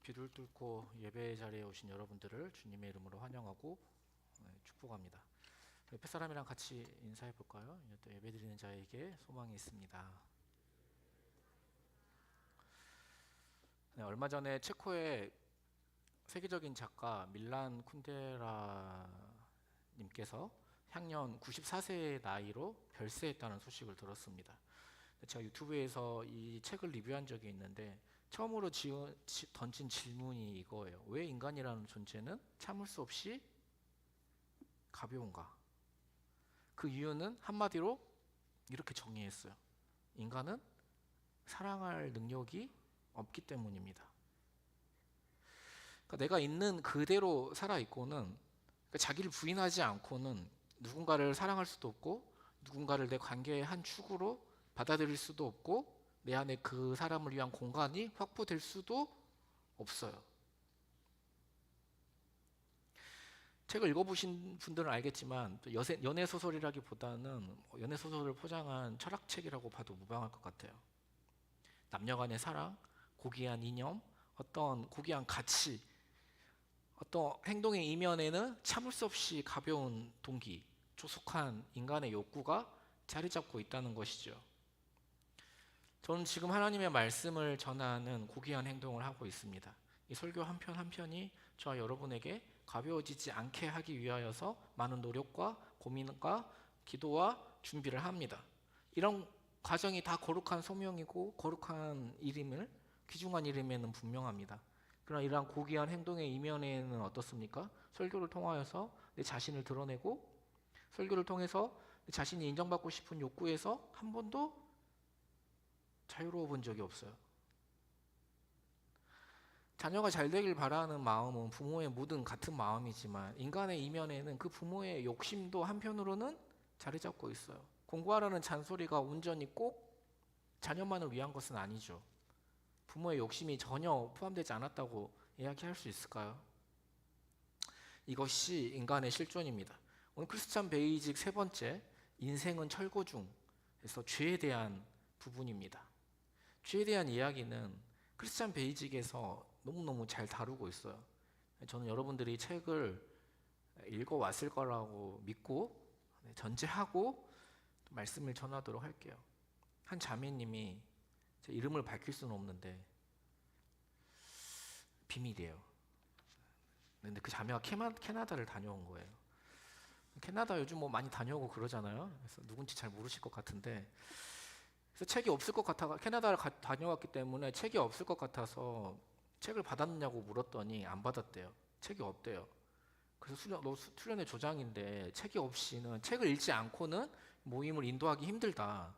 길을 뚫고 예배 자리에 오신 여러분들을 주님의 이름으로 환영하고 축복합니다. 옆에 사람이랑 같이 인사해 볼까요? 또 예배 드리는 자에게 소망이 있습니다. 네, 얼마 전에 체코의 세계적인 작가 밀란 쿤데라 님께서 향년 94세의 나이로 별세했다는 소식을 들었습니다. 제가 유튜브에서 이 책을 리뷰한 적이 있는데 처음으로 던진 질문이 이거예요. 왜 인간이라는 존재는 참을 수 없이 가벼운가? 그 이유는 한마디로 이렇게 정의했어요. 인간은 사랑할 능력이 없기 때문입니다. 그러니까 내가 있는 그대로 살아있고는, 그러니까 자기를 부인하지 않고는 누군가를 사랑할 수도 없고, 누군가를 내 관계의 한 축으로 받아들일 수도 없고, 내 안에 그 사람을 위한 공간이 확보될 수도 없어요. 책을 읽어보신 분들은 알겠지만 연애 소설이라기보다는 연애 소설을 포장한 철학책이라고 봐도 무방할 것 같아요. 남녀 간의 사랑, 고귀한 이념, 어떤 고귀한 가치, 어떤 행동의 이면에는 참을 수 없이 가벼운 동기, 조속한 인간의 욕구가 자리 잡고 있다는 것이죠. 저는 지금 하나님의 말씀을 전하는 고귀한 행동을 하고 있습니다. 이 설교 한 편 한 편이 저와 여러분에게 가벼워지지 않게 하기 위하여서 많은 노력과 고민과 기도와 준비를 합니다. 이런 과정이 다 거룩한 소명이고 거룩한 일임을, 귀중한 일임에는 분명합니다. 그러나 이러한 고귀한 행동의 이면에는 어떻습니까? 설교를 통하여서 내 자신을 드러내고, 설교를 통해서 내 자신이 인정받고 싶은 욕구에서 한 번도 자유로워 본 적이 없어요. 자녀가 잘 되길 바라는 마음은 부모의 모든 같은 마음이지만 인간의 이면에는 그 부모의 욕심도 한편으로는 자리 잡고 있어요. 공부하라는 잔소리가 온전히 꼭 자녀만을 위한 것은 아니죠. 부모의 욕심이 전혀 포함되지 않았다고 이야기할 수 있을까요? 이것이 인간의 실존입니다. 오늘 크리스찬 베이직 세 번째, 인생은 철거 중에서 죄에 대한 부분입니다. 죄에 대한 이야기는 크리스찬 베이직에서 너무너무 잘 다루고 있어요. 저는 여러분들이 책을 읽어왔을 거라고 믿고 전제하고 말씀을 전하도록 할게요. 한 자매님이, 제 이름을 밝힐 수는 없는데 비밀이에요. 근데 그 자매가 캐나다를 다녀온 거예요. 캐나다 요즘 뭐 많이 다녀오고 그러잖아요. 그래서 누군지 잘 모르실 것 같은데, 그래서 책이 없을 것 같아, 캐나다를 다녀왔기 때문에 책이 없을 것 같아서 책을 받았느냐고 물었더니 안 받았대요. 책이 없대요. 그래서 너 수련회 조장인데 책이 없이는, 책을 읽지 않고는 모임을 인도하기 힘들다.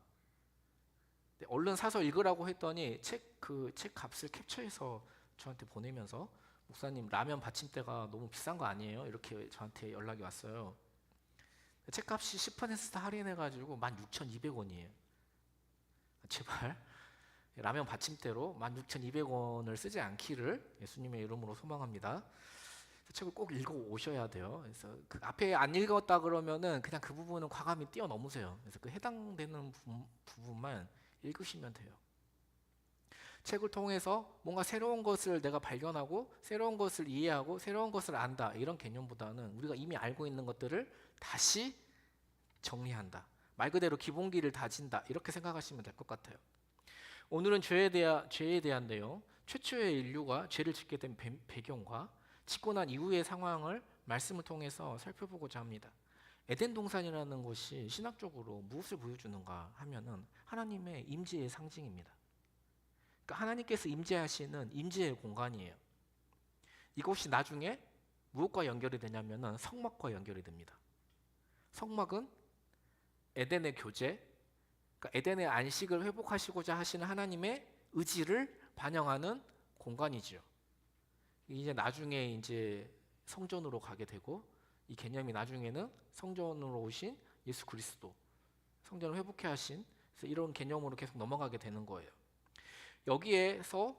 얼른 사서 읽으라고 했더니 그 책 값을 캡처해서 저한테 보내면서, 목사님 라면 받침대가 너무 비싼 거 아니에요? 이렇게 저한테 연락이 왔어요. 책값이 10% 할인해가지고 16,200원이에요. 제발 라면 받침대로 16,200원을 쓰지 않기를 예수님의 이름으로 소망합니다. 책을 꼭 읽어 오셔야 돼요. 그래서 그 앞에 안 읽었다 그러면은 그냥 그 부분은 과감히 뛰어넘으세요. 그래서 그 해당되는 부분만 읽으시면 돼요. 책을 통해서 뭔가 새로운 것을 내가 발견하고, 새로운 것을 이해하고, 새로운 것을 안다, 이런 개념보다는 우리가 이미 알고 있는 것들을 다시 정리한다, 말 그대로 기본기를 다진다, 이렇게 생각하시면 될 것 같아요. 오늘은 죄에 대한 내용, 최초의 인류가 죄를 짓게 된 배경과 짓고 난 이후의 상황을 말씀을 통해서 살펴보고자 합니다. 에덴 동산이라는 것이 신학적으로 무엇을 보여주는가 하면은 하나님의 임재의 상징입니다. 그러니까 하나님께서 임재하시는 임재의 공간이에요. 이것이 나중에 무엇과 연결이 되냐면은 성막과 연결이 됩니다. 성막은 에덴의 교제, 그러니까 에덴의 안식을 회복하시고자 하시는 하나님의 의지를 반영하는 공간이죠. 이제 나중에 이제 성전으로 가게 되고, 이 개념이 나중에는 성전으로 오신 예수 그리스도, 성전을 회복해 하신, 그래서 이런 개념으로 계속 넘어가게 되는 거예요. 여기에서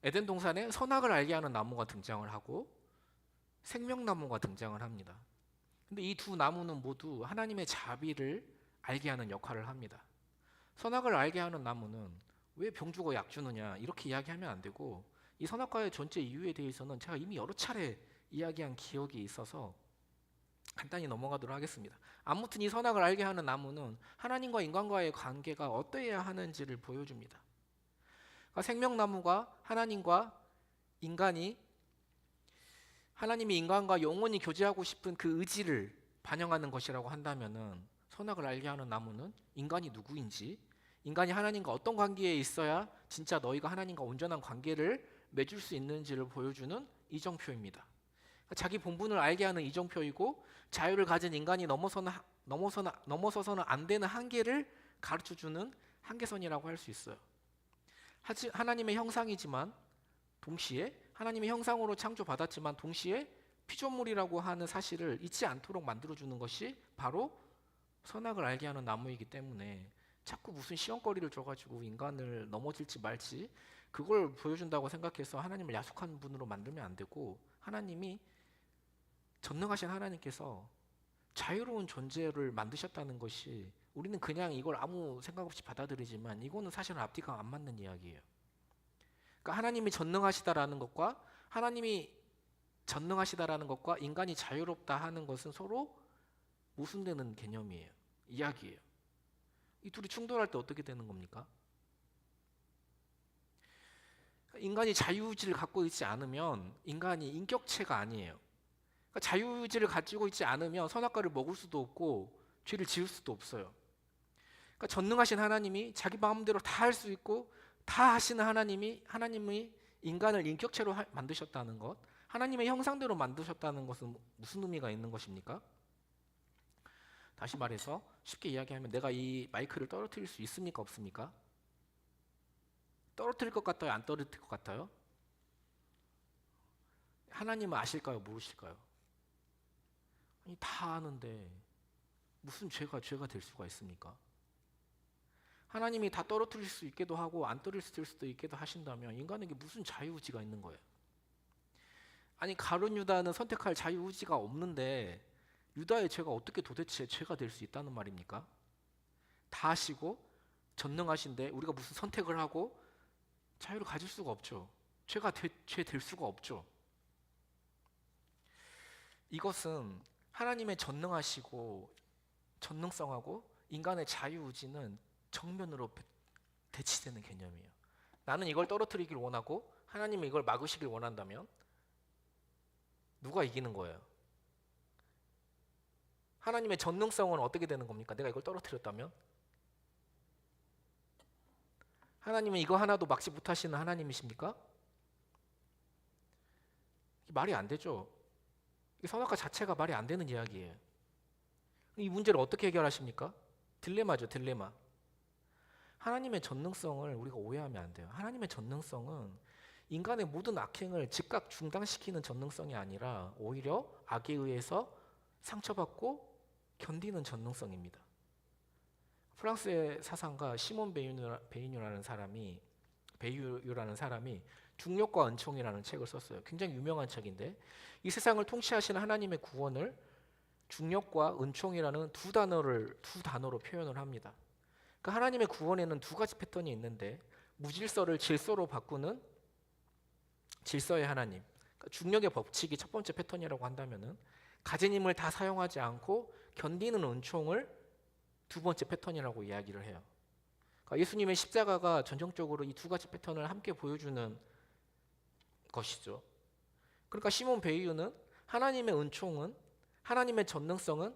에덴 동산에 선악을 알게 하는 나무가 등장을 하고 생명나무가 등장을 합니다. 근데 이 두 나무는 모두 하나님의 자비를 알게 하는 역할을 합니다. 선악을 알게 하는 나무는 왜 병 주고 약 주느냐, 이렇게 이야기하면 안 되고, 이 선악과의 존재 이유에 대해서는 제가 이미 여러 차례 이야기한 기억이 있어서 간단히 넘어가도록 하겠습니다. 아무튼 이 선악을 알게 하는 나무는 하나님과 인간과의 관계가 어떠해야 하는지를 보여줍니다. 그러니까 생명나무가 하나님이 인간과 영원히 교제하고 싶은 그 의지를 반영하는 것이라고 한다면은, 선악을 알게 하는 나무는 인간이 누구인지, 인간이 하나님과 어떤 관계에 있어야 진짜 너희가 하나님과 온전한 관계를 맺을 수 있는지를 보여주는 이정표입니다. 그러니까 자기 본분을 알게 하는 이정표이고, 자유를 가진 인간이 넘어서서는 안 되는 한계를 가르쳐주는 한계선이라고 할 수 있어요. 하나님의 형상이지만 동시에 하나님의 형상으로 창조받았지만 동시에 피조물이라고 하는 사실을 잊지 않도록 만들어주는 것이 바로 선악을 알게 하는 나무이기 때문에, 자꾸 무슨 시험거리를 줘가지고 인간을 넘어질지 말지 그걸 보여준다고 생각해서 하나님을 야속한 분으로 만들면 안 되고, 하나님이 전능하신 하나님께서 자유로운 존재를 만드셨다는 것이, 우리는 그냥 이걸 아무 생각 없이 받아들이지만 이거는 사실은 앞뒤가 안 맞는 이야기예요. 그러니까 하나님이 전능하시다라는 것과 인간이 자유롭다 하는 것은 서로 모순되는 개념이에요. 이야기예요. 이 둘이 충돌할 때 어떻게 되는 겁니까? 인간이 자유의지를 갖고 있지 않으면 인간이 인격체가 아니에요. 그러니까 자유의지를 가지고 있지 않으면 선악과를 먹을 수도 없고 죄를 지을 수도 없어요. 그러니까 전능하신 하나님이 자기 마음대로 다 할 수 있고 다 하시는 하나님이 인간을 인격체로 만드셨다는 것, 하나님의 형상대로 만드셨다는 것은 무슨 의미가 있는 것입니까? 다시 말해서 쉽게 이야기하면, 내가 이 마이크를 떨어뜨릴 수 있습니까? 없습니까? 떨어뜨릴 것 같아요? 안 떨어뜨릴 것 같아요? 하나님은 아실까요? 모르실까요? 아니, 다 아는데 무슨 죄가 될 수가 있습니까? 하나님이 다 떨어뜨릴 수 있게도 하고 안 떨어뜨릴 수도 있게도 하신다면 인간에게 무슨 자유의지가 있는 거예요? 아니, 가룟 유다는 선택할 자유의지가 없는데 유다의 죄가 어떻게 도대체 죄가 될 수 있다는 말입니까? 다 하시고 전능하신데 우리가 무슨 선택을 하고 자유를 가질 수가 없죠. 죄 될 수가 없죠. 이것은 하나님의 전능하시고 전능성하고 인간의 자유의지는 정면으로 대치되는 개념이에요. 나는 이걸 떨어뜨리길 원하고 하나님은 이걸 막으시길 원한다면 누가 이기는 거예요? 하나님의 전능성은 어떻게 되는 겁니까? 내가 이걸 떨어뜨렸다면? 하나님은 이거 하나도 막지 못하시는 하나님이십니까? 말이 안 되죠. 이 선악과 자체가 말이 안 되는 이야기예요. 이 문제를 어떻게 해결하십니까? 딜레마죠, 딜레마. 하나님의 전능성을 우리가 오해하면 안 돼요. 하나님의 전능성은 인간의 모든 악행을 즉각 중단시키는 전능성이 아니라 오히려 악에 의해서 상처받고 견디는 전능성입니다. 프랑스의 사상가 시몬 베이뉴라는 사람이 중력과 은총이라는 책을 썼어요. 굉장히 유명한 책인데, 이 세상을 통치하시는 하나님의 구원을 중력과 은총이라는 두 단어로 표현을 합니다. 그러니까 하나님의 구원에는 두 가지 패턴이 있는데, 무질서를 질서로 바꾸는 질서의 하나님, 그러니까 중력의 법칙이 첫 번째 패턴이라고 한다면은, 가진 힘을 다 사용하지 않고 견디는 은총을 두 번째 패턴이라고 이야기를 해요. 그러니까 예수님의 십자가가 전형적으로 이 두 가지 패턴을 함께 보여주는 것이죠. 그러니까 시몬 베이유는 하나님의 은총은, 하나님의 전능성은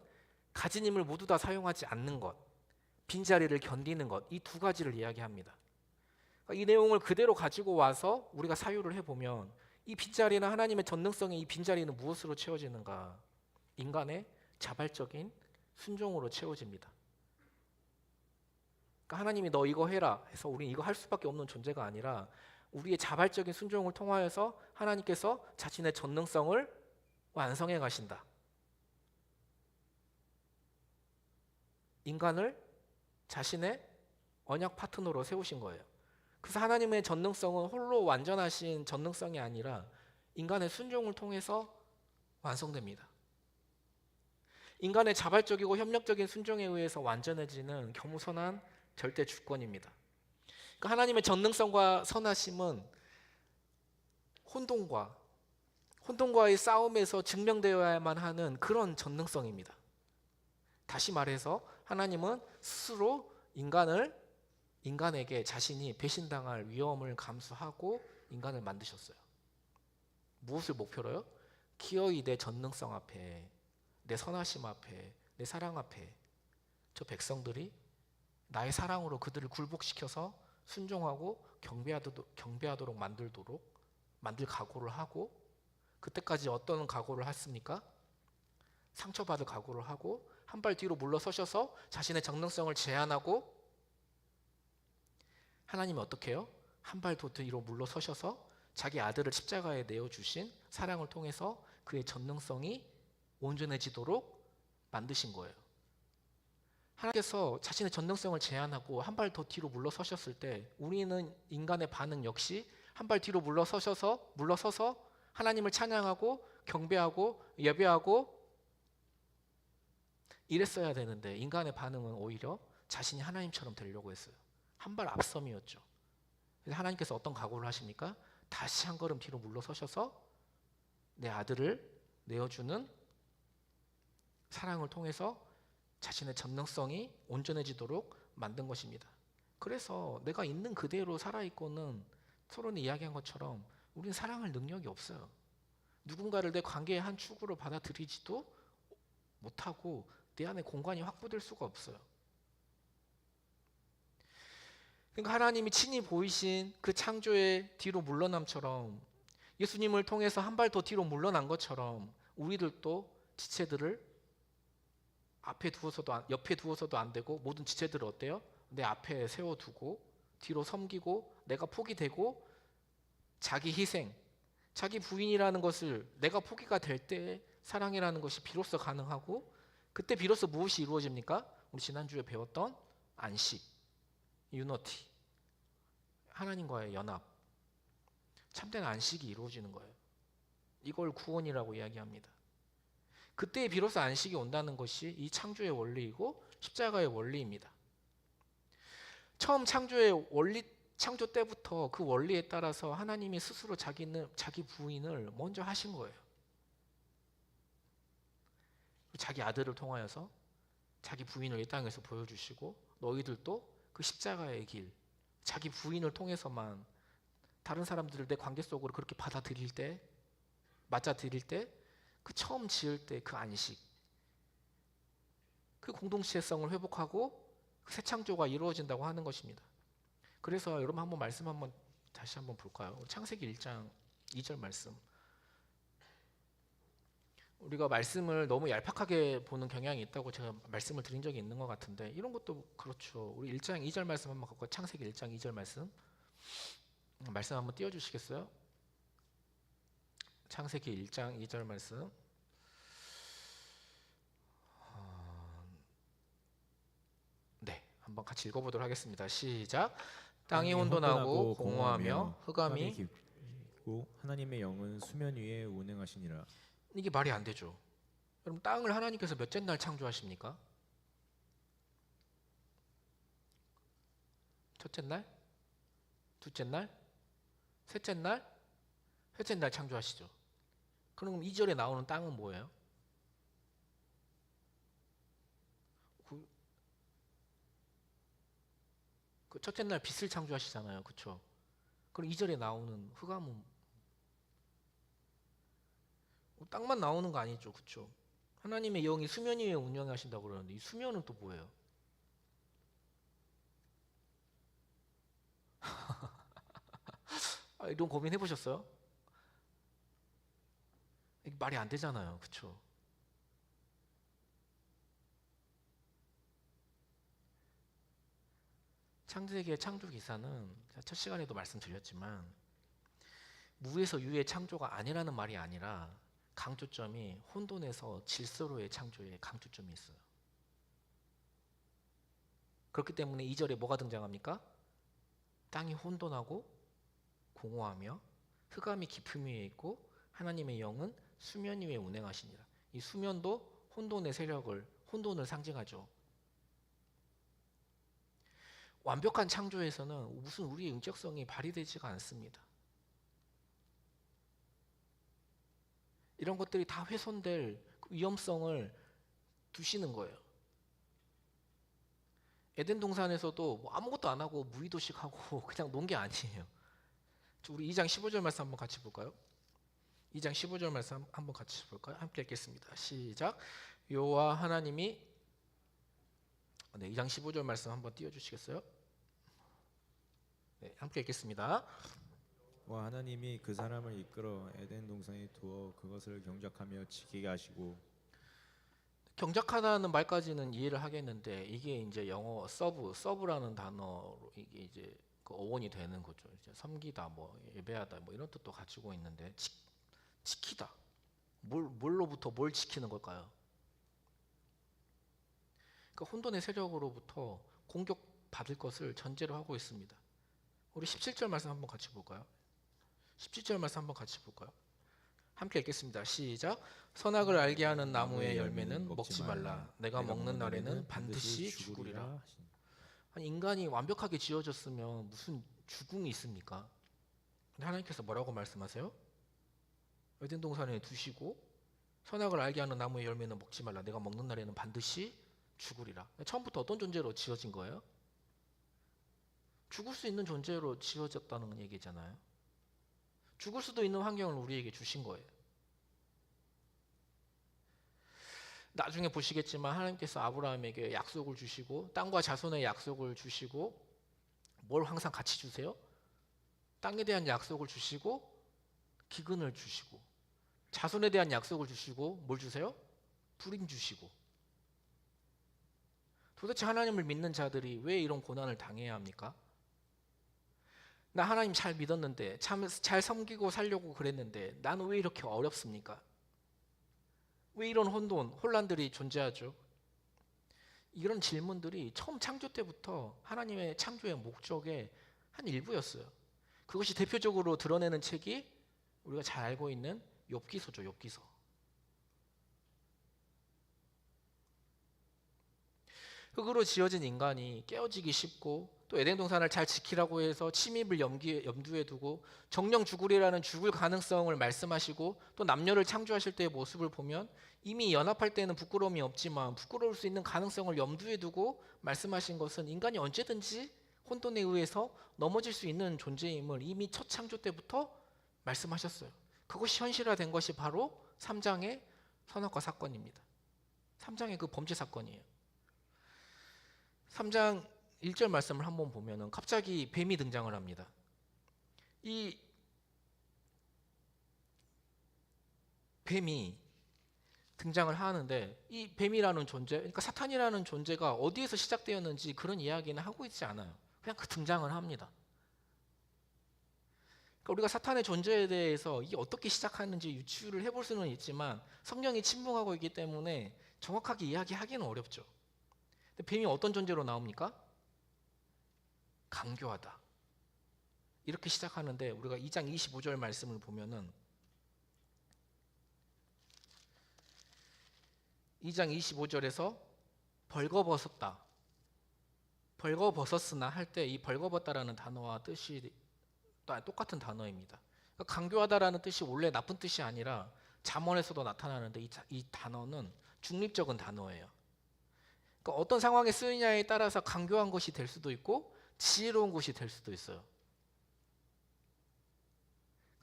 가진 힘을 모두 다 사용하지 않는 것, 빈자리를 견디는 것, 이 두 가지를 이야기합니다. 그러니까 이 내용을 그대로 가지고 와서 우리가 사유를 해보면, 이 빈자리는, 하나님의 전능성의 이 빈자리는 무엇으로 채워지는가? 인간의 자발적인 순종으로 채워집니다. 그러니까 하나님이 너 이거 해라 해서 우리는 이거 할 수밖에 없는 존재가 아니라, 우리의 자발적인 순종을 통하여서 하나님께서 자신의 전능성을 완성해 가신다. 인간을 자신의 언약 파트너로 세우신 거예요. 그래서 하나님의 전능성은 홀로 완전하신 전능성이 아니라 인간의 순종을 통해서 완성됩니다. 인간의 자발적이고 협력적인 순종에 의해서 완전해지는 겸손한 절대 주권입니다. 그러니까 하나님의 전능성과 선하심은 혼돈과의 싸움에서 증명되어야만 하는 그런 전능성입니다. 다시 말해서 하나님은 스스로 인간에게 자신이 배신당할 위험을 감수하고 인간을 만드셨어요. 무엇을 목표로요? 기어이 내 전능성 앞에, 내 선하심 앞에, 내 사랑 앞에 저 백성들이 나의 사랑으로 그들을 굴복시켜서 순종하고 경배하도록 만들 각오를 하고, 그때까지 어떤 각오를 했습니까? 상처받을 각오를 하고 한 발 뒤로 물러서셔서 자신의 정능성을 제한하고, 하나님이 어떻게 해요? 한 발 더 뒤로 물러서셔서 자기 아들을 십자가에 내어주신 사랑을 통해서 그의 전능성이 온전해지도록 만드신 거예요. 하나님께서 자신의 전능성을 제한하고 한 발 더 뒤로 물러서셨을 때 우리는 인간의 반응 역시 한 발 뒤로 물러서서 하나님을 찬양하고 경배하고 예배하고 이랬어야 되는데, 인간의 반응은 오히려 자신이 하나님처럼 되려고 했어요. 한 발 앞섬이었죠. 그래서 하나님께서 어떤 각오를 하십니까? 다시 한 걸음 뒤로 물러서셔서 내 아들을 내어주는 사랑을 통해서 자신의 전능성이 온전해지도록 만든 것입니다. 그래서 내가 있는 그대로 살아있고는 서론이 이야기한 것처럼 우리는 사랑할 능력이 없어요. 누군가를 내 관계의 한 축으로 받아들이지도 못하고 내 안에 공간이 확보될 수가 없어요. 그러니까 하나님이 친히 보이신 그 창조의 뒤로 물러남처럼, 예수님을 통해서 한 발 더 뒤로 물러난 것처럼 우리들도 지체들을 옆에 두어서도 안 되고, 모든 지체들을 어때요? 내 앞에 세워두고 뒤로 섬기고 내가 포기 되고, 자기 희생, 자기 부인이라는 것을 내가 포기가 될 때 사랑이라는 것이 비로소 가능하고, 그때 비로소 무엇이 이루어집니까? 우리 지난주에 배웠던 안식, 유너티, 하나님과의 연합, 참된 안식이 이루어지는 거예요. 이걸 구원이라고 이야기합니다. 그때 비로소 안식이 온다는 것이 이 창조의 원리이고 십자가의 원리입니다. 처음 창조 때부터 그 원리에 따라서 하나님이 스스로 자기 부인을 먼저 하신 거예요. 자기 아들을 통하여서 자기 부인을 이 땅에서 보여주시고, 너희들도 그 십자가의 길, 자기 부인을 통해서만 다른 사람들을 내 관계 속으로 그렇게 맞아들일 때, 그 처음 지을 때 그 안식, 그 공동체성을 회복하고 그 새 창조가 이루어진다고 하는 것입니다. 그래서 여러분 말씀 다시 한번 볼까요? 창세기 1장 2절 말씀. 우리가 말씀을 너무 얄팍하게 보는 경향이 있다고 제가 말씀을 드린 적이 있는 것 같은데, 이런 것도 그렇죠. 우리 1장 2절 말씀 한번 갖고, 창세기 1장 2절 말씀 한번 띄워주시겠어요? 창세기 1장 2절 말씀. 네, 한번 같이 읽어보도록 하겠습니다. 시작. 땅이 혼돈하고 공허하며 흑암이 깊고 하나님의 영은 수면 위에 운행하시니라. 이게 말이 안 되죠. 여러분, 땅을 하나님께서 몇째 날 창조하십니까? 첫째 날? 둘째 날? 셋째 날? 셋째 날 창조하시죠. 그럼 2절에 나오는 땅은 뭐예요? 그 첫째 날 빛을 창조하시잖아요. 그렇죠? 그럼 2절에 나오는 흑암은 땅만 나오는 거 아니죠. 그렇죠? 하나님의 영이 수면 위에 운영하신다고 그러는데, 이 수면은 또 뭐예요? 이런 고민해 보셨어요? 말이 안 되잖아요. 그렇죠? 창세기의 창조 기사는 첫 시간에도 말씀드렸지만, 무에서 유의 창조가 아니라는 말이 아니라 강조점이 혼돈에서 질서로의 창조에 강조점이 있어요. 그렇기 때문에 2절에 뭐가 등장합니까? 땅이 혼돈하고 공허하며 흑암이 깊음 위에 있고 하나님의 영은 수면 위에 운행하시니라. 이 수면도 혼돈을 상징하죠. 완벽한 창조에서는 무슨 우리의 인격성이 발휘되지가 않습니다. 이런 것들이 다 훼손될 그 위험성을 두시는 거예요. 에덴 동산에서도 뭐 아무것도 안 하고 무의도식하고 그냥 논 게 아니에요. 우리 2장 15절 말씀 한번 같이 볼까요? 2장 15절 말씀 한번 같이 볼까요? 함께 읽겠습니다. 시작. 여호와 하나님이 2장 15절 말씀 한번 띄워주시겠어요? 네, 함께 읽겠습니다. 와 하나님이 그 사람을 이끌어 에덴 동산에 두어 그것을 경작하며 지키게 하시고. 경작하다는 말까지는 이해를 하겠는데 이게 이제 영어 서브라는 단어로 이게 이제 그 어원이 되는 거죠. 이제 섬기다, 뭐 예배하다, 뭐 이런 뜻도 가지고 있는데 지키다. 뭘로부터 뭘 지키는 걸까요? 그러니까 혼돈의 세력으로부터 공격받을 것을 전제로 하고 있습니다. 우리 17절 말씀 한번 같이 볼까요? 17절 말씀 한번 같이 볼까요? 함께 읽겠습니다. 시작. 선악을 알게 하는 나무의 열매는 먹지 말라. 내가 먹는 날에는 반드시 죽으리라. 아니, 인간이 완벽하게 지어졌으면 무슨 죽음이 있습니까? 근데 하나님께서 뭐라고 말씀하세요? 에덴 동산에 두시고 선악을 알게 하는 나무의 열매는 먹지 말라. 내가 먹는 날에는 반드시 죽으리라. 처음부터 어떤 존재로 지어진 거예요? 죽을 수 있는 존재로 지어졌다는 얘기잖아요. 죽을 수도 있는 환경을 우리에게 주신 거예요. 나중에 보시겠지만 하나님께서 아브라함에게 약속을 주시고 땅과 자손의 약속을 주시고 뭘 항상 같이 주세요? 땅에 대한 약속을 주시고 기근을 주시고 자손에 대한 약속을 주시고 뭘 주세요? 불임 주시고. 도대체 하나님을 믿는 자들이 왜 이런 고난을 당해야 합니까? 나 하나님 잘 믿었는데 참 잘 섬기고 살려고 그랬는데 나는 왜 이렇게 어렵습니까? 왜 이런 혼란들이 존재하죠? 이런 질문들이 처음 창조 때부터 하나님의 창조의 목적의 한 일부였어요. 그것이 대표적으로 드러내는 책이 우리가 잘 알고 있는 욥기서죠. 욥기서. 흙으로 지어진 인간이 깨어지기 쉽고 또 에덴 동산을 잘 지키라고 해서 침입을 염두에 두고 정령 죽으리라는 죽을 가능성을 말씀하시고 또 남녀를 창조하실 때의 모습을 보면 이미 연합할 때는 부끄러움이 없지만 부끄러울 수 있는 가능성을 염두에 두고 말씀하신 것은 인간이 언제든지 혼돈에 의해서 넘어질 수 있는 존재임을 이미 첫 창조 때부터 말씀하셨어요. 그것이 현실화된 것이 바로 3장의 선악과 사건입니다. 3장의 그 범죄 사건이에요. 3장 1절 말씀을 한번 보면은 갑자기 뱀이 등장을 합니다. 이 뱀이 등장을 하는데 이 뱀이라는 존재, 그러니까 사탄이라는 존재가 어디에서 시작되었는지 그런 이야기는 하고 있지 않아요. 그냥 그 등장을 합니다. 그러니까 우리가 사탄의 존재에 대해서 이게 어떻게 시작하는지 유추를 해볼 수는 있지만 성경이 침묵하고 있기 때문에 정확하게 이야기하기는 어렵죠. 근데 뱀이 어떤 존재로 나옵니까? 강교하다. 이렇게 시작하는데 우리가 2장 25절 말씀을 보면은 2장 25절에서 벌거벗었다. 벌거벗었으나 할 때 이 벌거벗다라는 단어와 뜻이 똑같은 단어입니다. 그러니까 강교하다라는 뜻이 원래 나쁜 뜻이 아니라 잠언에서도 나타나는데 이 단어는 중립적인 단어예요. 그러니까 어떤 상황에 쓰이냐에 따라서 강교한 것이 될 수도 있고 지혜로운 것이 될 수도 있어요.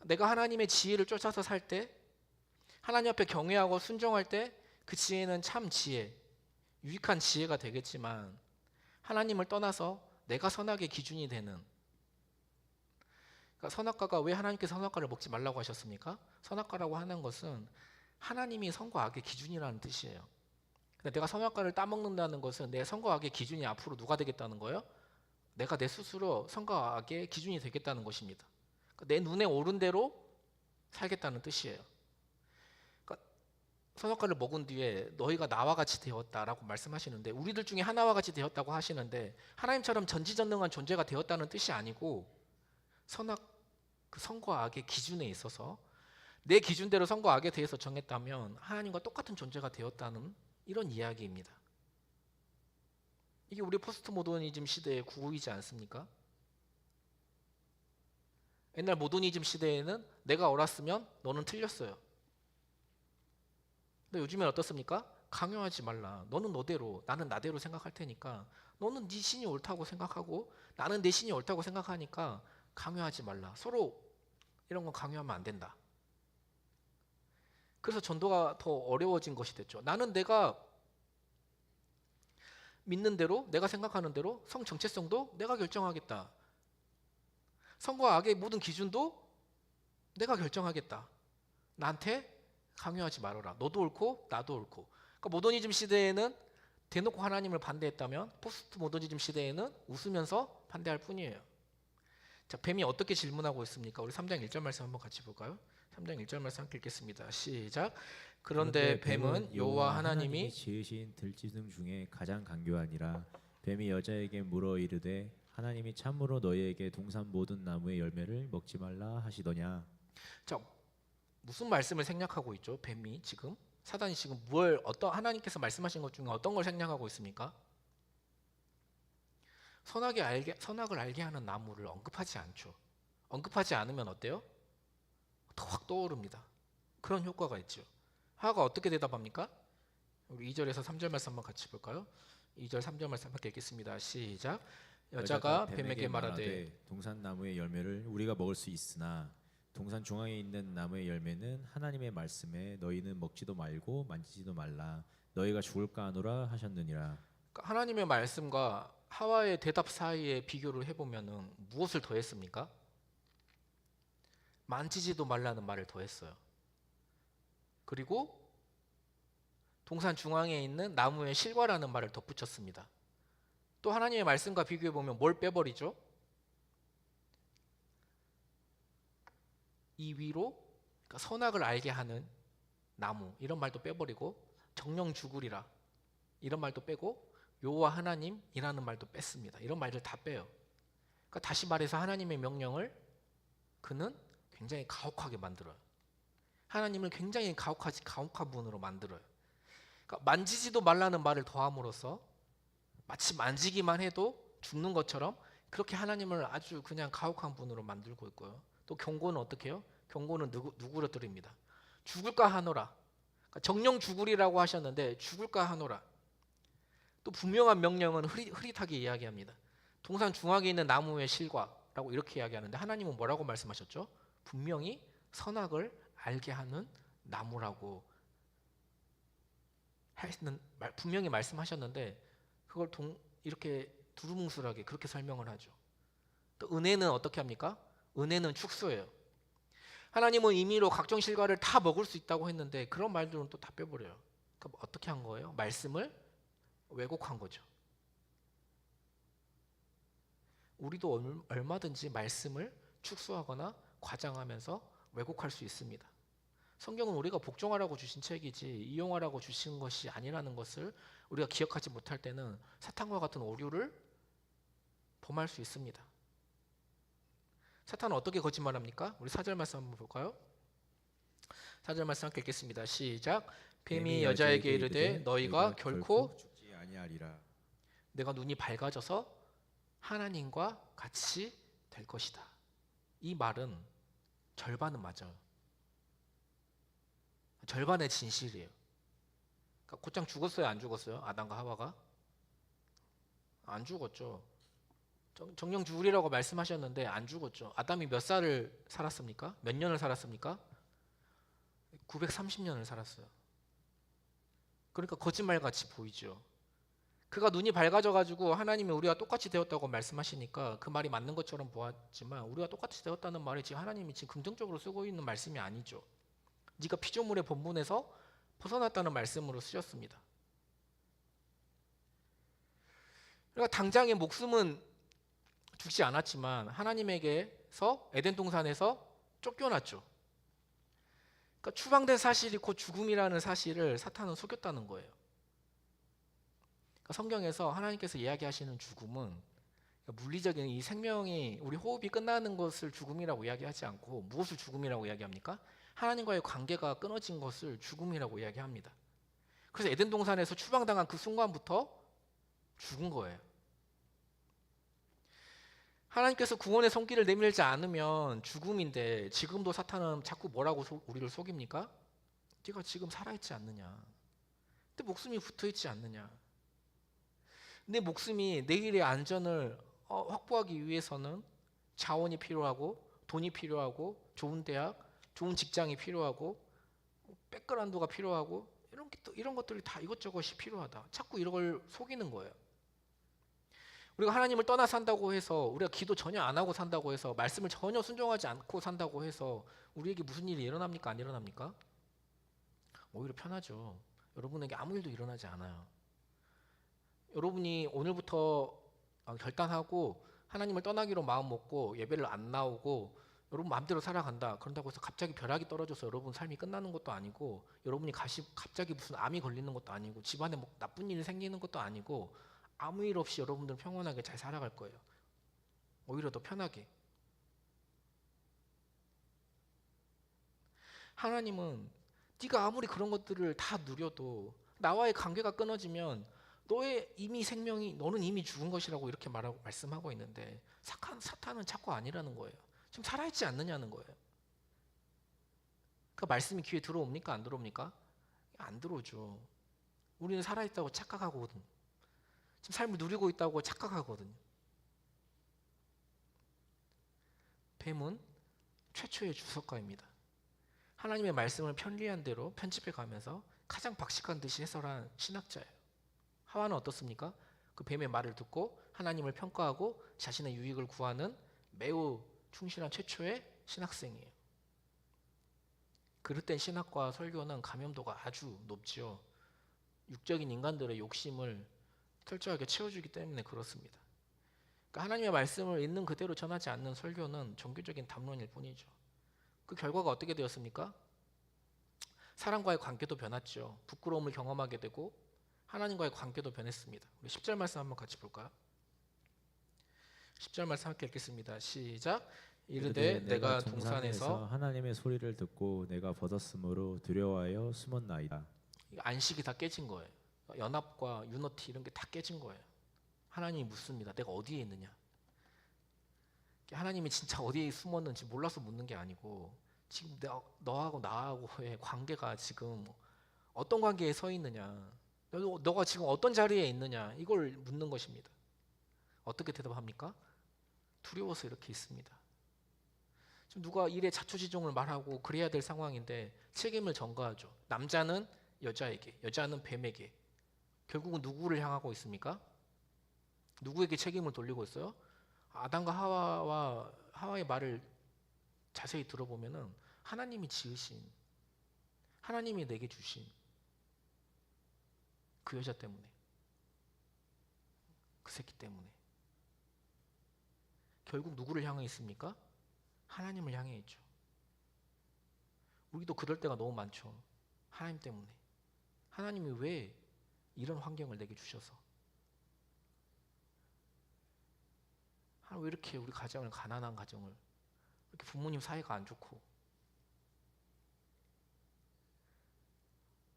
내가 하나님의 지혜를 쫓아서 살 때, 하나님 앞에 경외하고 순종할 때 그 지혜는 참 지혜, 유익한 지혜가 되겠지만 하나님을 떠나서 내가 선악의 기준이 되는, 그러니까 선악과가 왜 하나님께서 선악과를 먹지 말라고 하셨습니까? 선악과라고 하는 것은 하나님이 선과 악의 기준이라는 뜻이에요. 근데 내가 선악과를 따먹는다는 것은 내 선과 악의 기준이 앞으로 누가 되겠다는 거예요? 내가 내 스스로 선과 악의 기준이 되겠다는 것입니다. 그러니까 내 눈에 오른 대로 살겠다는 뜻이에요. 그러니까 선악과를 먹은 뒤에 너희가 나와 같이 되었다라고 말씀하시는데 우리들 중에 하나와 같이 되었다고 하시는데 하나님처럼 전지전능한 존재가 되었다는 뜻이 아니고 그 선과 악의 기준에 있어서 내 기준대로 선과 악에 대해서 정했다면 하나님과 똑같은 존재가 되었다는 이런 이야기입니다. 이게 우리 포스트 모더니즘 시대의 구호이지 않습니까? 옛날 모더니즘 시대에는 내가 옳았으면 너는 틀렸어요. 근데 요즘엔 어떻습니까? 강요하지 말라. 너는 너대로, 나는 나대로 생각할 테니까 너는 네 신이 옳다고 생각하고 나는 내 신이 옳다고 생각하니까 강요하지 말라. 서로 이런 건 강요하면 안 된다. 그래서 전도가 더 어려워진 것이 됐죠. 나는 내가 믿는 대로, 내가 생각하는 대로 성 정체성도 내가 결정하겠다. 선과 악의 모든 기준도 내가 결정하겠다. 나한테 강요하지 말아라. 너도 옳고 나도 옳고. 그러니까 모더니즘 시대에는 대놓고 하나님을 반대했다면 포스트 모더니즘 시대에는 웃으면서 반대할 뿐이에요. 자, 뱀이 어떻게 질문하고 있습니까? 우리 3장 1절 말씀 한번 같이 볼까요? 3장 1절 말씀 함께 읽겠습니다. 시작. 그런데 뱀은 여호와 하나님이 지으신 들짐승 중에 가장 간교하니라. 뱀이 여자에게 물어 이르되 하나님이 참으로 너희에게 동산 모든 나무의 열매를 먹지 말라 하시더냐. 자, 무슨 말씀을 생략하고 있죠? 뱀이 지금 사단이 지금 뭘 어떤 하나님께서 말씀하신 것 중에 어떤 걸 생략하고 있습니까? 선악을 알게 하는 나무를 언급하지 않죠. 언급하지 않으면 어때요? 더 확 떠오릅니다. 그런 효과가 있죠. 하와가 어떻게 대답합니까? 우리 2절에서 3절 말씀 한번 같이 볼까요? 2절 3절 말씀 함께 읽겠습니다. 시작. 여자가 뱀에게 말하되 동산 나무의 열매를 우리가 먹을 수 있으나 동산 중앙에 있는 나무의 열매는 하나님의 말씀에 너희는 먹지도 말고 만지지도 말라 너희가 죽을까 하노라 하셨느니라. 그러니까 하나님의 말씀과 하와의 대답 사이에 비교를 해보면은 무엇을 더했습니까? 만지지도 말라는 말을 더했어요. 그리고 동산 중앙에 있는 나무의 실과라는 말을 덧붙였습니다. 또 하나님의 말씀과 비교해보면 뭘 빼버리죠? 이 위로 그러니까 선악을 알게 하는 나무 이런 말도 빼버리고 정령 죽으리라 이런 말도 빼고 여호와 하나님이라는 말도 뺐습니다. 이런 말들 다 빼요. 그러니까 다시 말해서 하나님의 명령을 그는 굉장히 가혹하게 만들어요. 하나님을 굉장히 가혹한 분으로 만들어요. 그러니까 만지지도 말라는 말을 더함으로써 마치 만지기만 해도 죽는 것처럼 그렇게 하나님을 아주 그냥 가혹한 분으로 만들고 있고요. 또 경고는 어떻게 해요? 경고는 누구로 드립니다. 죽을까 하노라. 그러니까 정령 죽으리라고 하셨는데 죽을까 하노라. 또 분명한 명령은 흐릿하게 이야기합니다. 동산 중앙에 있는 나무의 실과라고 이렇게 이야기하는데 하나님은 뭐라고 말씀하셨죠? 분명히 선악을 알게 하는 나무라고 분명히 말씀하셨는데 그걸 이렇게 두루뭉술하게 그렇게 설명을 하죠. 또 은혜는 어떻게 합니까? 은혜는 축소예요. 하나님은 임의로 각종 실과를 다 먹을 수 있다고 했는데 그런 말들은 또 다 빼버려요. 그럼 어떻게 한 거예요? 말씀을 왜곡한 거죠. 우리도 얼마든지 말씀을 축소하거나 과장하면서 왜곡할 수 있습니다. 성경은 우리가 복종하라고 주신 책이지 이용하라고 주신 것이 아니라는 것을 우리가 기억하지 못할 때는 사탄과 같은 오류를 범할 수 있습니다. 사탄은 어떻게 거짓말합니까? 우리 4절 말씀 한번 볼까요? 4절 말씀 함께 읽겠습니다. 시작. 뱀이 여자에게 이르되 너희가 결코 죽지 아니하리라. 내가 눈이 밝아져서 하나님과 같이 될 것이다. 이 말은 절반은 맞아요. 절반의 진실이에요. 그러니까 곧장 죽었어요, 안 죽었어요? 아담과 하와가? 안 죽었죠. 정령 죽으리라고 말씀하셨는데 안 죽었죠. 아담이 몇 살을 살았습니까? 몇 년을 살았습니까? 930년을 살았어요. 그러니까 거짓말같이 보이죠. 그가 눈이 밝아져가지고 하나님이 우리와 똑같이 되었다고 말씀하시니까 그 말이 맞는 것처럼 보았지만 우리와 똑같이 되었다는 말이 지금 하나님이 지금 긍정적으로 쓰고 있는 말씀이 아니죠. 네가 피조물의 본분에서 벗어났다는 말씀으로 쓰셨습니다. 그러니까 당장의 목숨은 죽지 않았지만 하나님에게서 에덴 동산에서 쫓겨났죠. 그러니까 추방된 사실이 곧 죽음이라는 사실을 사탄은 속였다는 거예요. 그러니까 성경에서 하나님께서 이야기하시는 죽음은 물리적인 이 생명이 우리 호흡이 끝나는 것을 죽음이라고 이야기하지 않고 무엇을 죽음이라고 이야기합니까? 하나님과의 관계가 끊어진 것을 죽음이라고 이야기합니다. 그래서 에덴 동산에서 추방당한 그 순간부터 죽은 거예요. 하나님께서 구원의 손길을 내밀지 않으면 죽음인데 지금도 사탄은 자꾸 뭐라고 우리를 속입니까? 네가 지금 살아있지 않느냐? 내 목숨이 붙어있지 않느냐? 내 목숨이 내일의 안전을 확보하기 위해서는 자원이 필요하고 돈이 필요하고 좋은 대학, 좋은 직장이 필요하고 백그라운드가 필요하고 이런 것들이 다 이것저것이 필요하다. 자꾸 이런 걸 속이는 거예요. 우리가 하나님을 떠나 산다고 해서, 우리가 기도 전혀 안 하고 산다고 해서, 말씀을 전혀 순종하지 않고 산다고 해서 우리에게 무슨 일이 일어납니까? 안 일어납니까? 오히려 편하죠. 여러분에게 아무 일도 일어나지 않아요. 여러분이 오늘부터 결단하고 하나님을 떠나기로 마음 먹고 예배를 안 나오고 여러분 마음대로 살아간다. 그런다고 해서 갑자기 벼락이 떨어져서 여러분 삶이 끝나는 것도 아니고, 여러분이 갑자기 무슨 암이 걸리는 것도 아니고, 집안에 뭐 나쁜 일이 생기는 것도 아니고, 아무 일 없이 여러분들은 평온하게 잘 살아갈 거예요. 오히려 더 편하게. 하나님은 네가 아무리 그런 것들을 다 누려도 나와의 관계가 끊어지면 너의 이미 생명이, 너는 이미 죽은 것이라고 이렇게 말씀하고 있는데, 사탄은 자꾸 아니라는 거예요. 지금 살아있지 않느냐는 거예요. 그 말씀이 귀에 들어옵니까? 안 들어옵니까? 안 들어오죠. 우리는 살아있다고 착각하거든. 지금 삶을 누리고 있다고 착각하거든요. 뱀은 최초의 주석가입니다. 하나님의 말씀을 편리한 대로 편집해 가면서 가장 박식한 듯이 해설한 신학자예요. 하와는 어떻습니까? 그 뱀의 말을 듣고 하나님을 평가하고 자신의 유익을 구하는 매우 충실한 최초의 신학생이에요. 그릇된 신학과 설교는 감염도가 아주 높지요. 육적인 인간들의 욕심을 철저하게 채워주기 때문에 그렇습니다. 그러니까 하나님의 말씀을 있는 그대로 전하지 않는 설교는 종교적인 담론일 뿐이죠. 그 결과가 어떻게 되었습니까? 사람과의 관계도 변했죠. 부끄러움을 경험하게 되고 하나님과의 관계도 변했습니다. 우리 10절 말씀 한번 같이 볼까요? 10절 말씀 함께 읽겠습니다. 시작. 이르되 내가 동산에서 하나님의 소리를 듣고 내가 벗었으므로 두려워하여 숨었나이다. 안식이 다 깨진 거예요. 연합과 유너티 이런 게 다 깨진 거예요. 하나님이 묻습니다. 내가 어디에 있느냐? 하나님이 진짜 어디에 숨었는지 몰라서 묻는 게 아니고, 지금 너하고 나하고의 관계가 지금 어떤 관계에 서 있느냐, 너가 지금 어떤 자리에 있느냐, 이걸 묻는 것입니다. 어떻게 대답합니까? 두려워서 이렇게 있습니다. 지금 누가 일의 자초지종을 말하고 그래야 될 상황인데 책임을 전가하죠. 남자는 여자에게, 여자는 뱀에게. 결국은 누구를 향하고 있습니까? 누구에게 책임을 돌리고 있어요? 아담과 하와의 말을 자세히 들어보면은 하나님이 지으신, 하나님이 내게 주신 그 여자 때문에, 그 새끼 때문에. 결국 누구를 향해 있습니까? 하나님을 향해 있죠. 우리도 그럴 때가 너무 많죠. 하나님 때문에. 하나님이 왜 이런 환경을 내게 주셔서, 왜 이렇게 우리 가정을, 가난한 가정을, 이렇게 부모님 사이가 안 좋고,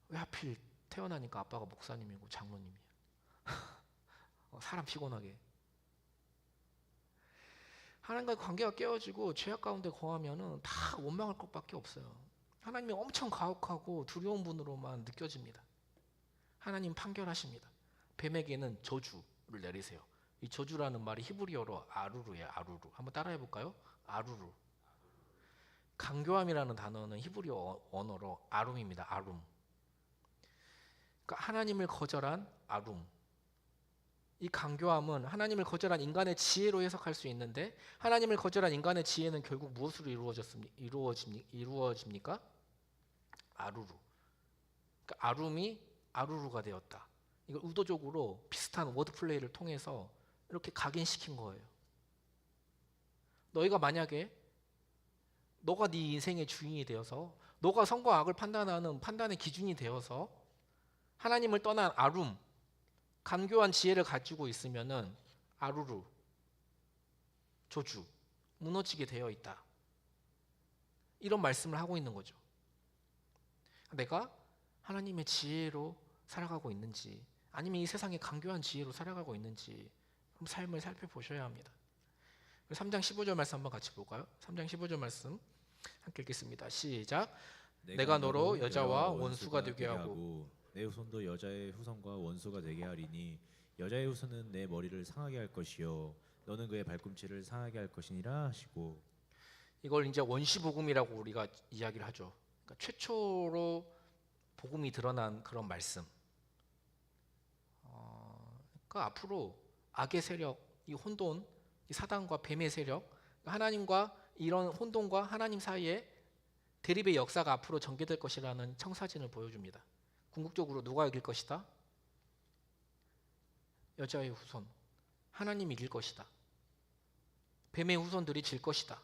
왜 하필 태어나니까 아빠가 목사님이고 장로님이야. 사람 피곤하게. 하나님과의 관계가 깨어지고 죄악 가운데 거하면은 다 원망할 것밖에 없어요. 하나님이 엄청 가혹하고 두려운 분으로만 느껴집니다. 하나님 판결하십니다. 뱀에게는 저주를 내리세요. 이 저주라는 말이 히브리어로 아루루예요. 아루루. 한번 따라해 볼까요? 아루루. 강교함이라는 단어는 히브리어 언어로 아룸입니다. 아룸. 그러니까 하나님을 거절한 아룸. 이 강교함은 하나님을 거절한 인간의 지혜로 해석할 수 있는데, 하나님을 거절한 인간의 지혜는 결국 무엇으로 이루어집니까? 아루루. 그러니까 아룸이 아루루가 되었다. 이걸 의도적으로 비슷한 워드 플레이를 통해서 이렇게 각인시킨 거예요. 너희가 만약에 너가 네 인생의 주인이 되어서, 너가 선과 악을 판단하는 판단의 기준이 되어서 하나님을 떠난 아룸, 간교한 지혜를 가지고 있으면은 아루루, 조주, 무너지게 되어 있다. 이런 말씀을 하고 있는 거죠. 내가 하나님의 지혜로 살아가고 있는지, 아니면 이 세상의 간교한 지혜로 살아가고 있는지 그럼 삶을 살펴보셔야 합니다. 3장 15절 말씀 한번 같이 볼까요? 3장 15절 말씀 함께 읽겠습니다. 시작. 내가 너로 여자와 원수가 되게 하고 내 후손도 여자의 후손과 원수가 되게 하리니 여자의 후손은 내 머리를 상하게 할 것이요 너는 그의 발꿈치를 상하게 할 것이니라 하시고. 이걸 이제 원시복음이라고 우리가 이야기를 하죠. 그러니까 최초로 복음이 드러난 그런 말씀. 그러니까 앞으로 악의 세력, 이 혼돈, 이 사단과 뱀의 세력, 하나님과 이런 혼돈과 하나님 사이에 대립의 역사가 앞으로 전개될 것이라는 청사진을 보여줍니다. 궁극적으로 누가 이길 것이다? 여자의 후손, 하나님이 이길 것이다. 뱀의 후손들이 질 것이다.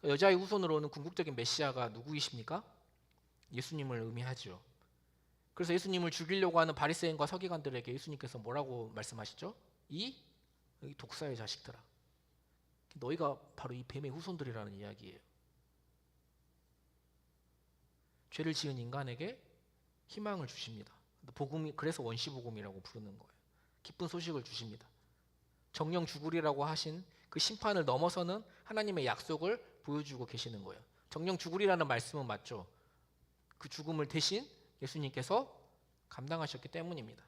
여자의 후손으로 오는 궁극적인 메시아가 누구이십니까? 예수님을 의미하죠. 그래서 예수님을 죽이려고 하는 바리새인과 서기관들에게 예수님께서 뭐라고 말씀하시죠? 이 독사의 자식들아, 너희가 바로 이 뱀의 후손들이라는 이야기예요. 죄를 지은 인간에게 희망을 주십니다. 복음이 그래서 원시복음이라고 부르는 거예요. 기쁜 소식을 주십니다. 정령 죽으리라고 하신 그 심판을 넘어서는 하나님의 약속을 보여주고 계시는 거예요. 정령 죽으리라는 말씀은 맞죠. 그 죽음을 대신 예수님께서 감당하셨기 때문입니다.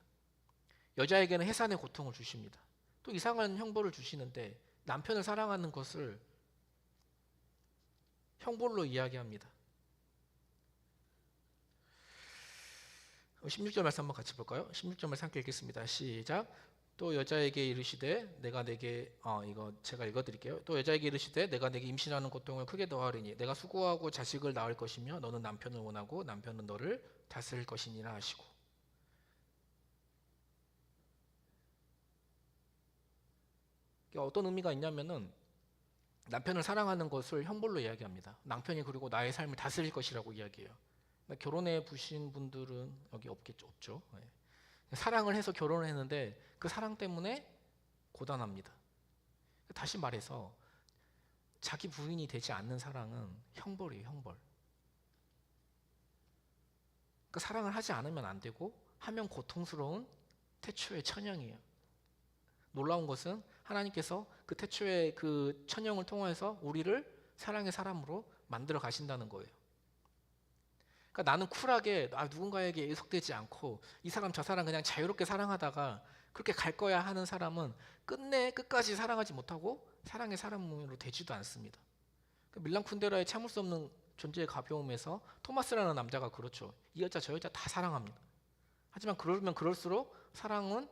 여자에게는 해산의 고통을 주십니다. 또 이상한 형벌을 주시는데 남편을 사랑하는 것을 형벌로 이야기합니다. 16절 말씀 한번 같이 볼까요? 16절 말씀 함께 읽겠습니다. 시작. 또 여자에게 이르시되 내가 내게 이거 제가 읽어드릴게요. 또 여자에게 이르시되 내가 내게 임신하는 고통을 크게 더하리니 내가 수고하고 자식을 낳을 것이며 너는 남편을 원하고 남편은 너를 다스릴 것이니라 하시고. 이게 어떤 의미가 있냐면은 남편을 사랑하는 것을 형벌로 이야기합니다. 남편이 그리고 나의 삶을 다스릴 것이라고 이야기해요. 결혼해 보신 분들은 여기 없죠. 사랑을 해서 결혼을 했는데 그 사랑 때문에 고단합니다. 다시 말해서 자기 부인이 되지 않는 사랑은 형벌이에요, 형벌. 그 사랑을 하지 않으면 안 되고 하면 고통스러운 태초의 천형이에요. 놀라운 것은 하나님께서 그 태초의 그 천형을 통해서 우리를 사랑의 사람으로 만들어 가신다는 거예요. 그러니까 나는 쿨하게 누군가에게 예속되지 않고 이 사람 저 사람 그냥 자유롭게 사랑하다가 그렇게 갈 거야 하는 사람은 끝까지 사랑하지 못하고 사랑의 사람으로 되지도 않습니다. 밀란 쿤데라의 참을 수 없는 존재의 가벼움에서 토마스라는 남자가 그렇죠. 이 여자 저 여자 다 사랑합니다. 하지만 그러면 그럴수록 사랑은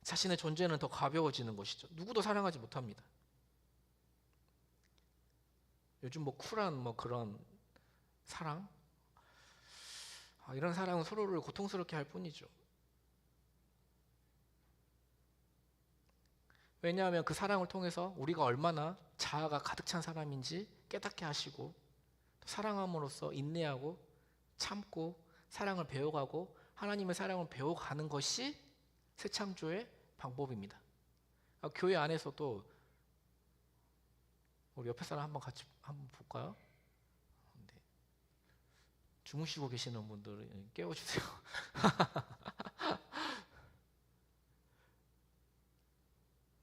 자신의 존재는 더 가벼워지는 것이죠. 누구도 사랑하지 못합니다. 요즘 쿨한 그런 사랑? 이런 사랑은 서로를 고통스럽게 할 뿐이죠. 왜냐하면 그 사랑을 통해서 우리가 얼마나 자아가 가득 찬 사람인지 깨닫게 하시고 사랑함으로써 인내하고 참고 사랑을 배워가고 하나님의 사랑을 배워가는 것이 새 창조의 방법입니다. 교회 안에서도 우리 옆에 사람 같이 한번 볼까요? 주무시고 계시는 분들 깨워주세요.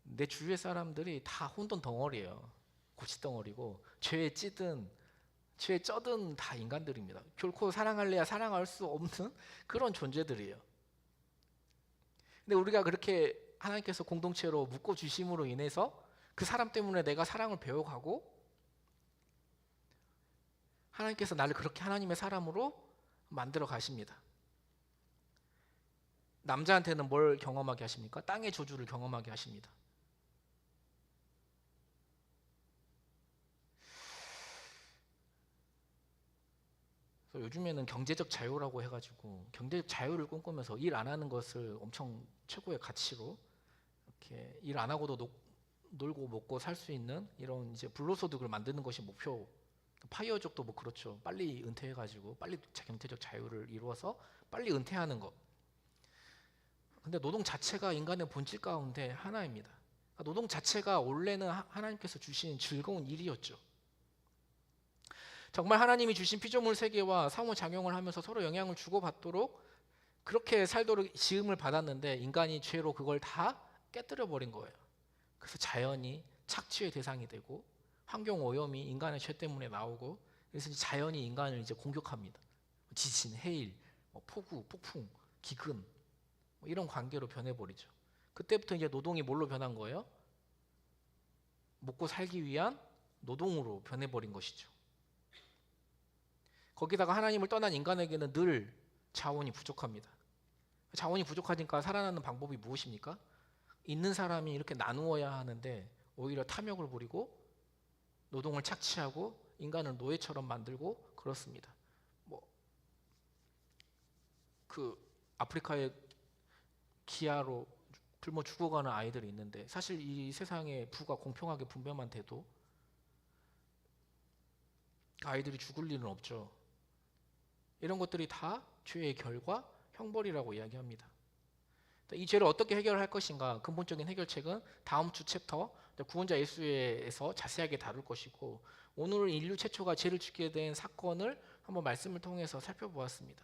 내 주위의 사람들이 다 혼돈 덩어리예요. 고치 덩어리고 죄에 쩌든 다 인간들입니다. 결코 사랑할래야 사랑할 수 없는 그런 존재들이에요. 근데 우리가 그렇게 하나님께서 공동체로 묶어주심으로 인해서 그 사람 때문에 내가 사랑을 배워가고 하나님께서 나를 그렇게 하나님의 사람으로 만들어 가십니다. 남자한테는 뭘 경험하게 하십니까? 땅의 저주를 경험하게 하십니다. 그래서 요즘에는 경제적 자유라고 해가지고 경제적 자유를 꿈꾸면서 일 안 하는 것을 엄청 최고의 가치로 이렇게 일 안 하고도 놀고 먹고 살 수 있는 이런 이제 불로소득을 만드는 것이 목표. 파이어족도 그렇죠. 빨리 은퇴해가지고 빨리 경제적 자유를 이루어서 빨리 은퇴하는 것. 근데 노동 자체가 인간의 본질 가운데 하나입니다. 노동 자체가 원래는 하나님께서 주신 즐거운 일이었죠. 정말 하나님이 주신 피조물 세계와 상호작용을 하면서 서로 영향을 주고받도록 그렇게 살도록 지음을 받았는데 인간이 죄로 그걸 다 깨뜨려 버린 거예요. 그래서 자연이 착취의 대상이 되고 환경 오염이 인간의 죄 때문에 나오고 그래서 이제 자연이 인간을 이제 공격합니다. 지진, 해일, 폭우, 폭풍, 기근 이런 관계로 변해버리죠. 그때부터 이제 노동이 뭘로 변한 거예요? 먹고 살기 위한 노동으로 변해버린 것이죠. 거기다가 하나님을 떠난 인간에게는 늘 자원이 부족합니다. 자원이 부족하니까 살아나는 방법이 무엇입니까? 있는 사람이 이렇게 나누어야 하는데 오히려 탐욕을 부리고 노동을 착취하고 인간을 노예처럼 만들고 그렇습니다. 그 아프리카의 기아로 굶어 죽어가는 아이들이 있는데 사실 이 세상에 부가 공평하게 분배만 돼도 아이들이 죽을 일은 없죠. 이런 것들이 다 죄의 결과, 형벌이라고 이야기합니다. 이 죄를 어떻게 해결할 것인가 근본적인 해결책은 다음 주 챕터 구원자 예수에서 자세하게 다룰 것이고 오늘 인류 최초가 죄를 짓게 된 사건을 한번 말씀을 통해서 살펴보았습니다.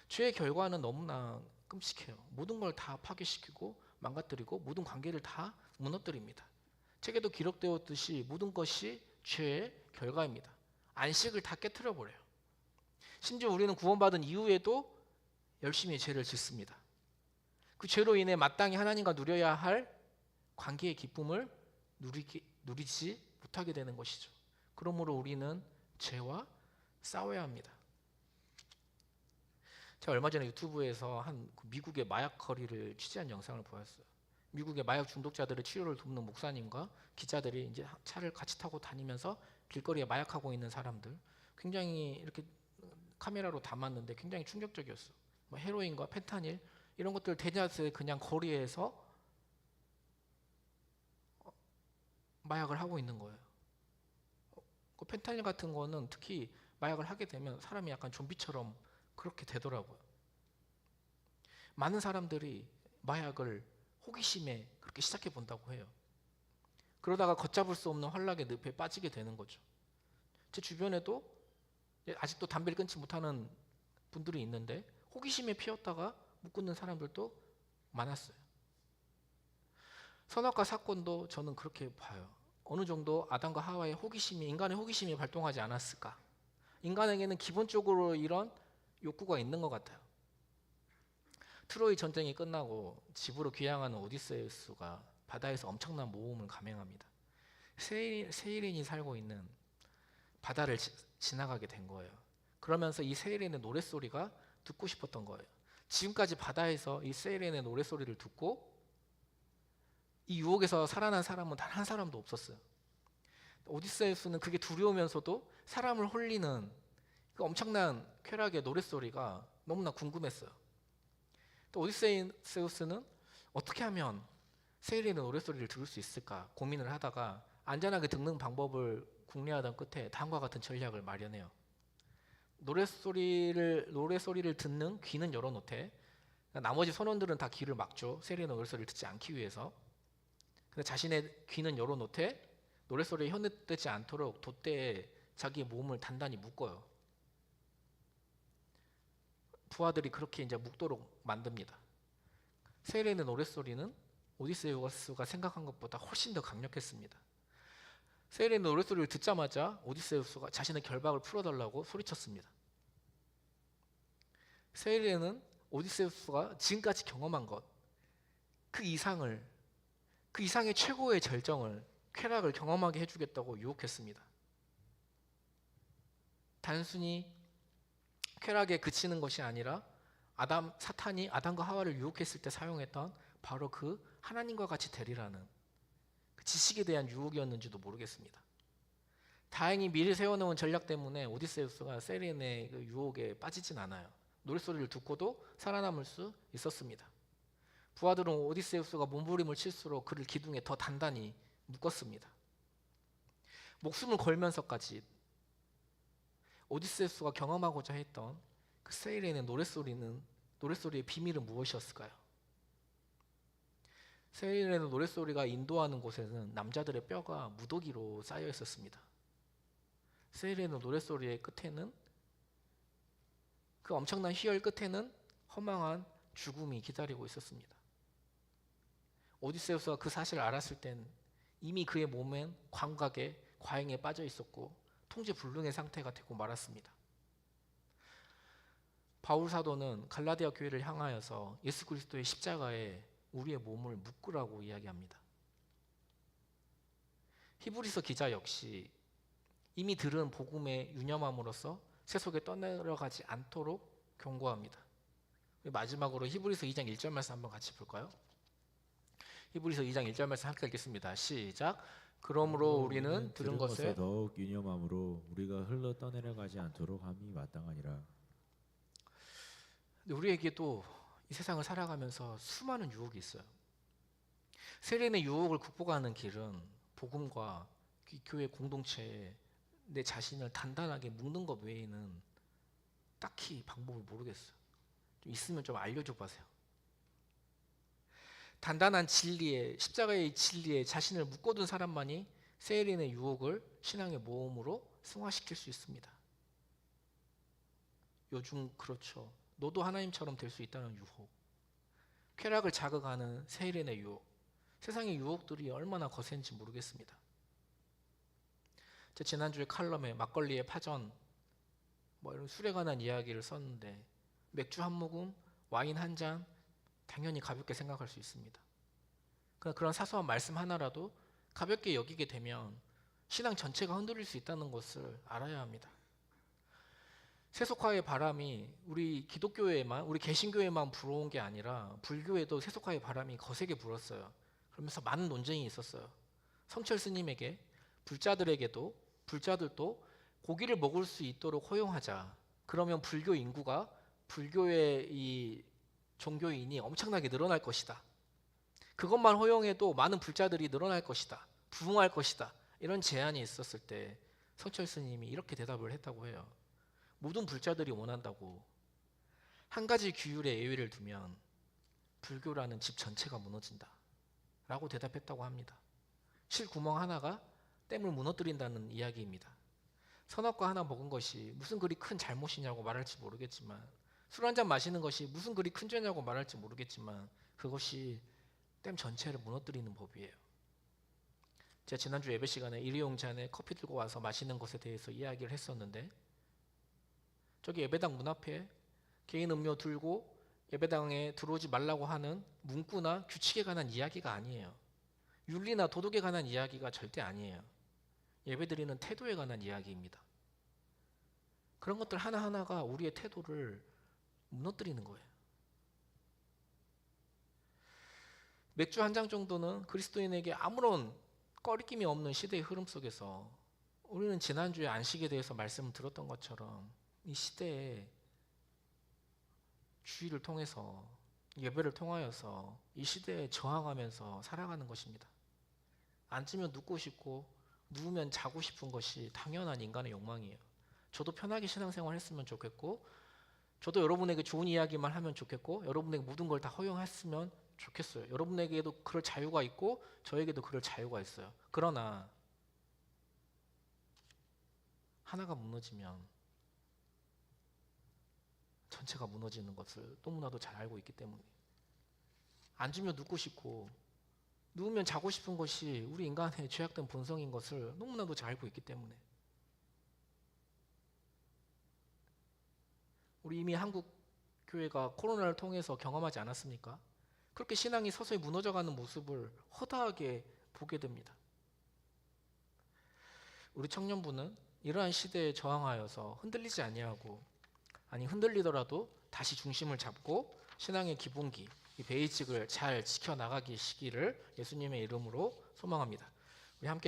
죄의 결과는 너무나 끔찍해요. 모든 걸 다 파괴시키고 망가뜨리고 모든 관계를 다 무너뜨립니다. 책에도 기록되었듯이 모든 것이 죄의 결과입니다. 안식을 다 깨트려 버려요. 심지어 우리는 구원받은 이후에도 열심히 죄를 짓습니다. 그 죄로 인해 마땅히 하나님과 누려야 할 관계의 기쁨을 누리지 못하게 되는 것이죠. 그러므로 우리는 죄와 싸워야 합니다. 제가 얼마 전에 유튜브에서 한 미국의 마약 거리를 취재한 영상을 보였어요. 미국의 마약 중독자들의 치료를 돕는 목사님과 기자들이 이제 차를 같이 타고 다니면서 길거리에 마약하고 있는 사람들 굉장히 이렇게 카메라로 담았는데 굉장히 충격적이었어요. 헤로인과 펜타닐 이런 것들 대낮에 그냥 거리에서 마약을 하고 있는 거예요. 그 펜타닐 같은 거는 특히 마약을 하게 되면 사람이 약간 좀비처럼 그렇게 되더라고요. 많은 사람들이 마약을 호기심에 그렇게 시작해 본다고 해요. 그러다가 걷잡을 수 없는 환락의 늪에 빠지게 되는 거죠. 제 주변에도 아직도 담배를 끊지 못하는 분들이 있는데 호기심에 피었다가 못 끊는 사람들도 많았어요. 선악과 사건도 저는 그렇게 봐요. 어느 정도 아담과 하와의 호기심이 인간의 호기심이 발동하지 않았을까? 인간에게는 기본적으로 이런 욕구가 있는 것 같아요. 트로이 전쟁이 끝나고 집으로 귀향하는 오디세우스가 바다에서 엄청난 모험을 감행합니다. 세일인이 살고 있는 바다를 지나가게 된 거예요. 그러면서 이 세일인의 노랫소리가 듣고 싶었던 거예요. 지금까지 바다에서 이 세일인의 노랫소리를 듣고 이 유혹에서 살아난 사람은 단 한 사람도 없었어요. 오디세우스는 그게 두려우면서도 사람을 홀리는 그 엄청난 쾌락의 노랫소리가 너무나 궁금했어요. 또 오디세우스는 어떻게 하면 세일인의 노랫소리를 들을 수 있을까 고민을 하다가 안전하게 듣는 방법을 궁리하던 끝에 다음과 같은 전략을 마련해요. 노랫소리를 듣는 귀는 열어놓되 나머지 선원들은 다 귀를 막죠. 세일인의 노랫소리를 듣지 않기 위해서. 근데 자신의 귀는 열어놓되 노랫소리에 현혹되지 않도록 돛대에 자기의 몸을 단단히 묶어요. 부하들이 그렇게 이제 묶도록 만듭니다. 세일인의 노랫소리는 오디세우스가 생각한 것보다 훨씬 더 강력했습니다. 세일인의 노랫소리를 듣자마자 오디세우스가 자신의 결박을 풀어달라고 소리쳤습니다. 세일인은 오디세우스가 지금까지 경험한 것, 그 이상의 최고의 절정을, 쾌락을 경험하게 해주겠다고 유혹했습니다. 단순히 쾌락에 그치는 것이 아니라 사탄이 아담과 하와를 유혹했을 때 사용했던 바로 그 하나님과 같이 되리라는 그 지식에 대한 유혹이었는지도 모르겠습니다. 다행히 미리 세워놓은 전략 때문에 오디세우스가 세일인의 그 유혹에 빠지진 않아요. 노랫소리를 듣고도 살아남을 수 있었습니다. 부하들은 오디세우스가 몸부림을 칠수록 그를 기둥에 더 단단히 묶었습니다. 목숨을 걸면서까지 오디세우스가 경험하고자 했던 그 세일인의 노랫소리의 비밀은 무엇이었을까요? 세일인의 노랫소리가 인도하는 곳에는 남자들의 뼈가 무더기로 쌓여 있었습니다. 세일인의 노랫소리의 끝에는 그 엄청난 희열 끝에는 허망한 죽음이 기다리고 있었습니다. 오디세우스가 그 사실을 알았을 땐 이미 그의 몸엔 광각에 과잉에 빠져 있었고 통제 불능의 상태가 되고 말았습니다. 바울 사도는 갈라디아 교회를 향하여서 예수 그리스도의 십자가에 우리의 몸을 묶으라고 이야기합니다. 히브리서 기자 역시 이미 들은 복음에 유념함으로써 세속에 떠내려가지 않도록 경고합니다. 마지막으로 히브리서 2장 1절 말씀 한번 같이 볼까요? 히브리서 2장 1절 말씀 함께 읽겠습니다. 시작. 그러므로 우리는 들은 것에 더욱 유념함으로 우리가 흘러 떠내려가지 않도록 함이 마땅하니라. 우리에게도 이 세상을 살아가면서 수많은 유혹이 있어요. 세례의 유혹을 극복하는 길은 복음과 교회 공동체에 내 자신을 단단하게 묶는 것 외에는 딱히 방법을 모르겠어요. 좀 있으면 좀 알려줘 보세요. 단단한 진리에, 십자가의 진리에 자신을 묶어둔 사람만이 세례의 유혹을 신앙의 모험으로 승화시킬 수 있습니다. 요즘 그렇죠. 너도 하나님처럼 될 수 있다는 유혹, 쾌락을 자극하는 세례의 유혹, 세상의 유혹들이 얼마나 거센지 모르겠습니다. 제 지난주에 칼럼에 막걸리의 파전, 이런 술에 관한 이야기를 썼는데 맥주 한 모금, 와인 한 잔, 당연히 가볍게 생각할 수 있습니다. 그런 사소한 말씀 하나라도 가볍게 여기게 되면 신앙 전체가 흔들릴 수 있다는 것을 알아야 합니다. 세속화의 바람이 우리 기독교회만, 우리 개신교회만 불어온 게 아니라 불교에도 세속화의 바람이 거세게 불었어요. 그러면서 많은 논쟁이 있었어요. 성철 스님에게 불자들도 고기를 먹을 수 있도록 허용하자. 그러면 불교 인구가, 불교의 이 종교인이 엄청나게 늘어날 것이다. 그것만 허용해도 많은 불자들이 늘어날 것이다. 부흥할 것이다. 이런 제안이 있었을 때 성철 스님이 이렇게 대답을 했다고 해요. 모든 불자들이 원한다고 한 가지 규율에 예외를 두면 불교라는 집 전체가 무너진다 라고 대답했다고 합니다. 실구멍 하나가 댐을 무너뜨린다는 이야기입니다. 선악과 하나 먹은 것이 무슨 그리 큰 잘못이냐고 말할지 모르겠지만, 술 한잔 마시는 것이 무슨 그리 큰 죄냐고 말할지 모르겠지만, 그것이 댐 전체를 무너뜨리는 법이에요. 제가 지난주 예배 시간에 일회용잔에 커피 들고 와서 마시는 것에 대해서 이야기를 했었는데, 저기 예배당 문 앞에 개인 음료 들고 예배당에 들어오지 말라고 하는 문구나 규칙에 관한 이야기가 아니에요. 윤리나 도덕에 관한 이야기가 절대 아니에요. 예배드리는 태도에 관한 이야기입니다. 그런 것들 하나하나가 우리의 태도를 무너뜨리는 거예요. 맥주 한 잔 정도는 그리스도인에게 아무런 꺼리낌이 없는 시대의 흐름 속에서 우리는 지난주에 안식에 대해서 말씀을 들었던 것처럼 이 시대에 주의를 통해서, 예배를 통하여서 이 시대에 저항하면서 살아가는 것입니다. 앉으면 눕고 싶고 누우면 자고 싶은 것이 당연한 인간의 욕망이에요. 저도 편하게 신앙생활 했으면 좋겠고, 저도 여러분에게 좋은 이야기만 하면 좋겠고, 여러분에게 모든 걸 다 허용했으면 좋겠어요. 여러분에게도 그럴 자유가 있고 저에게도 그럴 자유가 있어요. 그러나 하나가 무너지면 전체가 무너지는 것을 너무나도 잘 알고 있기 때문에, 앉으면 눕고 싶고 누우면 자고 싶은 것이 우리 인간의 죄악된 본성인 것을 너무나도 잘 알고 있기 때문에, 우리 이미 한국 교회가 코로나를 통해서 경험하지 않았습니까? 그렇게 신앙이 서서히 무너져가는 모습을 허다하게 보게 됩니다. 우리 청년부는 이러한 시대에 저항하여서 흔들리지 아니하고, 아니 흔들리더라도 다시 중심을 잡고 신앙의 기본기, 이 베이직을 잘 지켜나가기 시기를 예수님의 이름으로 소망합니다. 우리 함께